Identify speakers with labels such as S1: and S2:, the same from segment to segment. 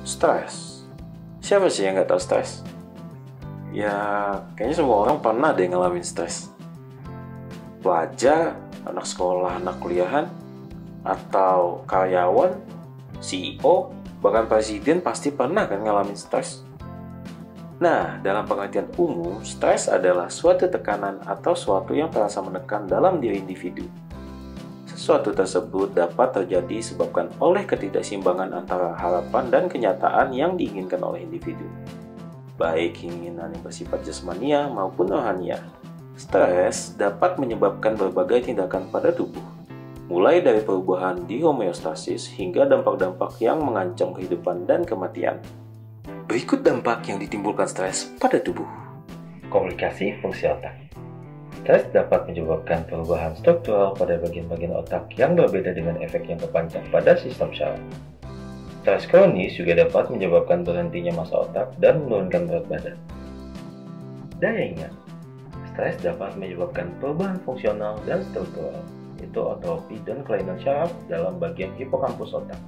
S1: Stres. Siapa sih yang nggak tahu stres? Ya, kayaknya semua orang pernah deh ngalamin stres. Pelajar, anak sekolah, anak kuliahan, atau karyawan, CEO, bahkan presiden pasti pernah kan ngalamin stres. Nah, dalam pengertian umum, stres adalah suatu tekanan atau suatu yang terasa menekan dalam diri individu. Sesuatu tersebut dapat terjadi disebabkan oleh ketidakseimbangan antara harapan dan kenyataan yang diinginkan oleh individu. Baik keinginan yang bersifat jasmania maupun rohania. Stres dapat menyebabkan berbagai tindakan pada tubuh, mulai dari perubahan di homeostasis hingga dampak-dampak yang mengancam kehidupan dan kematian. Berikut dampak yang ditimbulkan stres pada tubuh.
S2: Komplikasi fungsi otak. Stres dapat menyebabkan perubahan struktural pada bagian-bagian otak yang berbeda dengan efek yang terpanjang pada sistem syaraf. Stres kronis juga dapat menyebabkan berhentinya massa otak dan menurunkan berat badan. Daya ingat. Stres dapat menyebabkan perubahan fungsional dan struktural, yaitu atrofi dan kelainan syaraf dalam bagian hipokampus otak.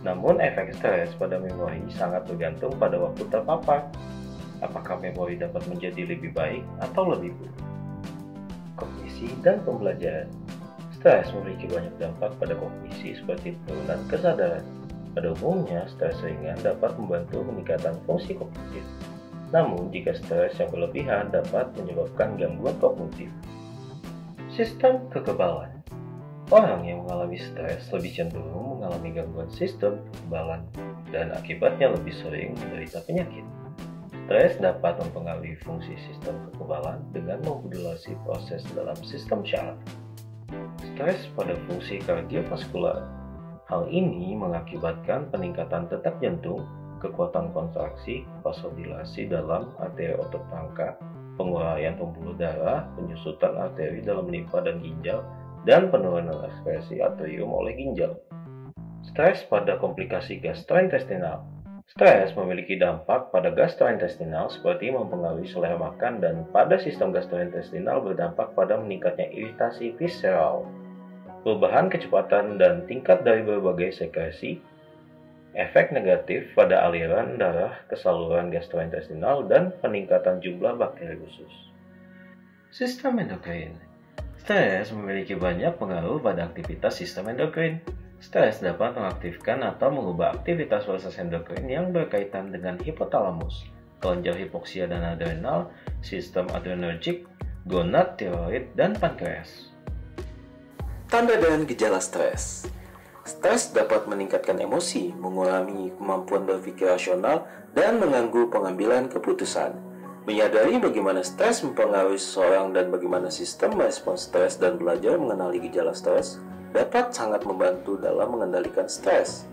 S2: Namun efek stres pada memori sangat bergantung pada waktu terpapar. Apakah memori dapat menjadi lebih baik atau lebih buruk? Kognisi dan pembelajaran. Stres memiliki banyak dampak pada kognisi seperti penurunan kesadaran. Pada umumnya, stres ringan dapat membantu peningkatan fungsi kognitif. Namun, jika stres yang berlebihan dapat menyebabkan gangguan kognitif. Sistem kekebalan. Orang yang mengalami stres lebih cenderung mengalami gangguan sistem kekebalan dan akibatnya lebih sering menderita penyakit. Stres dapat mempengaruhi fungsi sistem kekebalan dengan memodulasi proses dalam sistem syaraf. Stres pada fungsi kardiovaskular. Hal ini mengakibatkan peningkatan detak jantung, kekuatan kontraksi, vasodilasi dalam arteri otot rangka, penguraian pembuluh darah, penyusutan arteri dalam limfa dan ginjal, dan penurunan ekspresi atrium oleh ginjal. Stres pada komplikasi gastrointestinal. Stres memiliki dampak pada gastrointestinal seperti mempengaruhi selera makan dan pada sistem gastrointestinal berdampak pada meningkatnya iritasi visceral, perubahan kecepatan dan tingkat dari berbagai sekresi, efek negatif pada aliran darah ke saluran gastrointestinal dan peningkatan jumlah bakteri khusus. Sistem endokrin. Stres memiliki banyak pengaruh pada aktivitas sistem endokrin. Stres dapat mengaktifkan atau mengubah aktivitas proses endokrin yang berkaitan dengan hipotalamus, kelenjar hipoksia dan adrenal, sistem adrenergik, gonad tiroid, dan pankreas.
S1: Tanda dan gejala stres. Stres dapat meningkatkan emosi, mengurangi kemampuan berpikir rasional, dan mengganggu pengambilan keputusan. Menyadari bagaimana stres mempengaruhi seseorang dan bagaimana sistem merespons stres dan belajar mengenali gejala stres dapat sangat membantu dalam mengendalikan stres.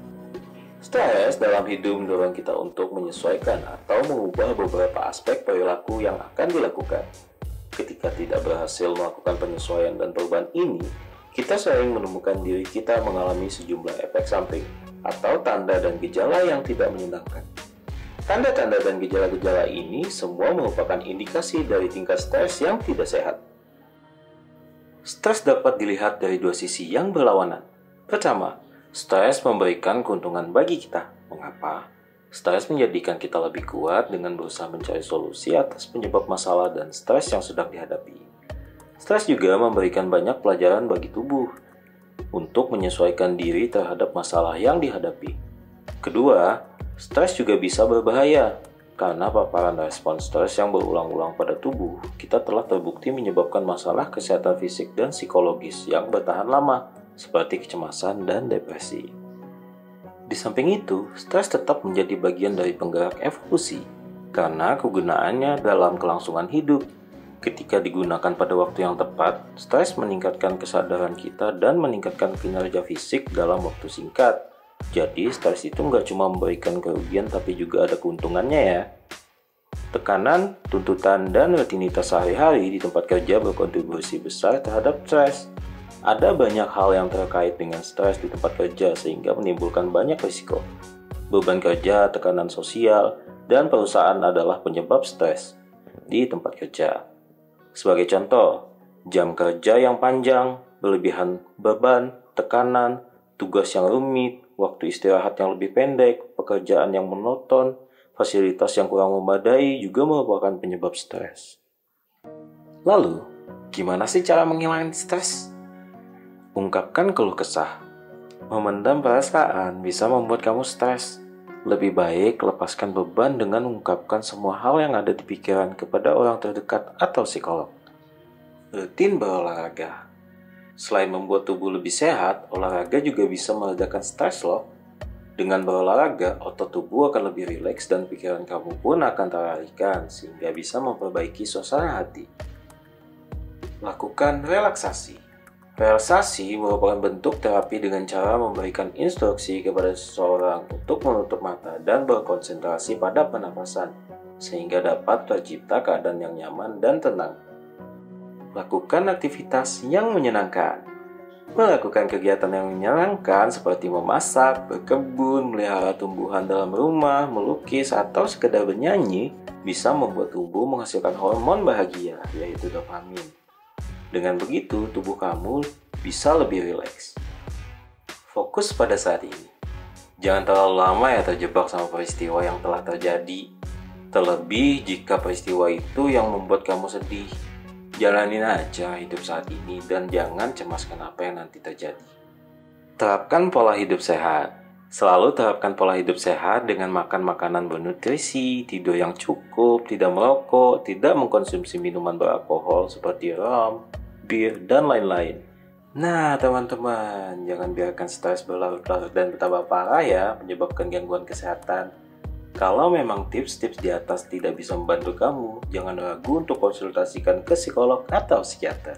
S1: Stres dalam hidup mendorong kita untuk menyesuaikan atau mengubah beberapa aspek perilaku yang akan dilakukan. Ketika tidak berhasil melakukan penyesuaian dan perubahan ini, kita sering menemukan diri kita mengalami sejumlah efek samping atau tanda dan gejala yang tidak menyenangkan. Tanda-tanda dan gejala-gejala ini semua merupakan indikasi dari tingkat stres yang tidak sehat. Stres dapat dilihat dari dua sisi yang berlawanan. Pertama, stres memberikan keuntungan bagi kita. Mengapa? Stres menjadikan kita lebih kuat dengan berusaha mencari solusi atas penyebab masalah dan stres yang sedang dihadapi. Stres juga memberikan banyak pelajaran bagi tubuh untuk menyesuaikan diri terhadap masalah yang dihadapi. Kedua, stres juga bisa berbahaya, karena paparan respons stres yang berulang-ulang pada tubuh, kita telah terbukti menyebabkan masalah kesehatan fisik dan psikologis yang bertahan lama, seperti kecemasan dan depresi. Di samping itu, stres tetap menjadi bagian dari penggerak evolusi, karena kegunaannya dalam kelangsungan hidup. Ketika digunakan pada waktu yang tepat, stres meningkatkan kesadaran kita dan meningkatkan kinerja fisik dalam waktu singkat. Jadi, stres itu nggak cuma memberikan kerugian tapi juga ada keuntungannya ya. Tekanan, tuntutan, dan rutinitas sehari-hari di tempat kerja berkontribusi besar terhadap stres. Ada banyak hal yang terkait dengan stres di tempat kerja sehingga menimbulkan banyak risiko. Beban kerja, tekanan sosial, dan perusahaan adalah penyebab stres di tempat kerja. Sebagai contoh, jam kerja yang panjang, berlebihan beban, tekanan, tugas yang rumit, waktu istirahat yang lebih pendek, pekerjaan yang monoton, fasilitas yang kurang memadai juga merupakan penyebab stres. Lalu, gimana sih cara menghilangkan stres? Ungkapkan keluh kesah. Memendam perasaan bisa membuat kamu stres. Lebih baik lepaskan beban dengan mengungkapkan semua hal yang ada di pikiran kepada orang terdekat atau psikolog. Rutin berolahraga. Selain membuat tubuh lebih sehat, olahraga juga bisa meredakan stres loh. Dengan berolahraga, otot tubuh akan lebih rileks dan pikiran kamu pun akan teralihkan sehingga bisa memperbaiki suasana hati. Lakukan relaksasi. Relaksasi merupakan bentuk terapi dengan cara memberikan instruksi kepada seseorang untuk menutup mata dan berkonsentrasi pada pernapasan sehingga dapat tercipta keadaan yang nyaman dan tenang. Lakukan aktivitas yang menyenangkan. Melakukan kegiatan yang menyenangkan seperti memasak, berkebun, melihara tumbuhan dalam rumah, melukis, atau sekedar bernyanyi bisa membuat tubuh menghasilkan hormon bahagia, yaitu dopamin. Dengan begitu, tubuh kamu bisa lebih rileks. Fokus pada saat ini. Jangan terlalu lama ya terjebak sama peristiwa yang telah terjadi. Terlebih jika peristiwa itu yang membuat kamu sedih. Jalanin aja hidup saat ini dan jangan cemaskan apa yang nanti terjadi. Terapkan pola hidup sehat. Selalu terapkan pola hidup sehat dengan makan makanan bernutrisi, tidur yang cukup, tidak merokok, tidak mengkonsumsi minuman beralkohol seperti rum, bir, dan lain-lain. Nah teman-teman, jangan biarkan stres berlarut-larut dan bertambah parah ya, menyebabkan gangguan kesehatan. Kalau memang tips-tips di atas tidak bisa membantu kamu, jangan ragu untuk konsultasikan ke psikolog atau psikiater.